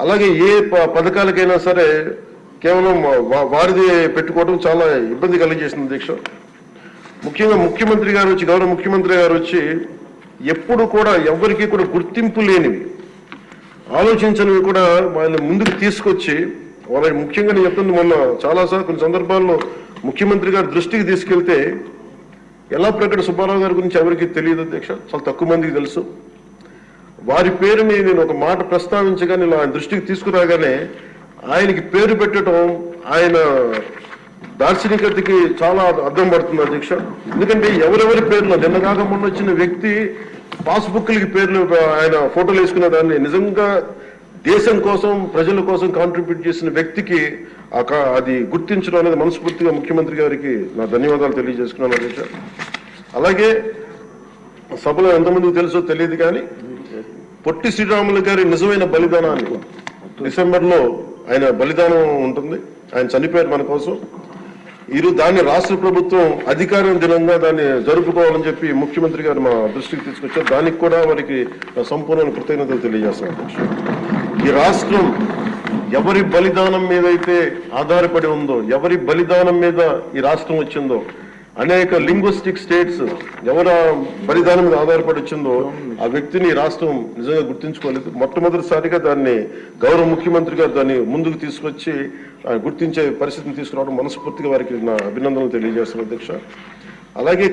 అలాగే ఏ పథకాలకైనా సరే కేవలం వారిది పెట్టుకోవడం చాలా ఇబ్బంది కలిగజేసింది అధ్యక్ష. ముఖ్యంగా ముఖ్యమంత్రి గారు వచ్చి, గౌరవ ముఖ్యమంత్రి గారు వచ్చి ఎప్పుడు కూడా ఎవరికి కూడా గుర్తింపు లేనివి, ఆలోచించనివి కూడా వాళ్ళని ముందుకు తీసుకొచ్చి వాళ్ళకి ముఖ్యంగా నేను చెప్తుంది, మొన్న చాలాసార్లు కొన్ని సందర్భాల్లో ముఖ్యమంత్రి గారి దృష్టికి తీసుకెళ్తే ఎల్లాప్రగడ సుబ్బారావు గారి గురించి ఎవరికి తెలియదు అధ్యక్ష, చాలా తక్కువ మందికి తెలుసు. వారి పేరుని నేను ఒక మాట ప్రస్తావించగానే ఆయన దృష్టికి తీసుకురాగానే ఆయనకి పేరు పెట్టడం ఆయన దార్శనికతకి చాలా అర్థం పడుతుంది అధ్యక్ష. ఎందుకంటే ఎవరెవరి పేర్లు నిన్న కాక మొన్న వచ్చిన వ్యక్తి పాస్బుక్లకి పేర్లు ఆయన ఫోటోలు వేసుకున్న దాన్ని నిజంగా దేశం కోసం ప్రజల కోసం కాంట్రిబ్యూట్ చేసిన వ్యక్తికి అది గుర్తించడం అనేది మనస్ఫూర్తిగా ముఖ్యమంత్రి గారికి నా ధన్యవాదాలు తెలియజేసుకున్నాను అధ్యక్ష. అలాగే సభలో ఎంతమందికి తెలుసో తెలియదు కానీ పొట్టి శ్రీరాములు గారి నిజమైన బలిదానాన్ని డిసెంబర్లో ఆయన బలిదానం ఉంటుంది, ఆయన చనిపోయారు మన కోసం. ఈరోజు దాన్ని రాష్ట్ర ప్రభుత్వం అధికార దినంగా దాన్ని జరుపుకోవాలని చెప్పి ముఖ్యమంత్రి గారు మా దృష్టికి తీసుకొచ్చారు. దానికి కూడా వారికి సంపూర్ణ కృతజ్ఞతలు తెలియజేస్తాను. ఈ రాష్ట్రం ఎవరి బలిదానం మీద అయితే ఆధారపడి ఉందో, ఎవరి బలిదానం మీద ఈ రాష్ట్రం వచ్చిందో, అనేక లింగ్విస్టిక్ స్టేట్స్ ఎవరు బలిదానం మీద ఆధారపడి వచ్చిందో ఆ వ్యక్తిని రాష్ట్రం నిజంగా గుర్తించుకోలేదు. మొట్టమొదటిసారిగా దాన్ని గౌరవ ముఖ్యమంత్రి గారు దాన్ని ముందుకు తీసుకొచ్చి గుర్తించే పరిస్థితిని తీసుకురావడం మనస్ఫూర్తిగా వారికి నా అభినందనలు తెలియజేస్తాను అధ్యక్ష. అలాగే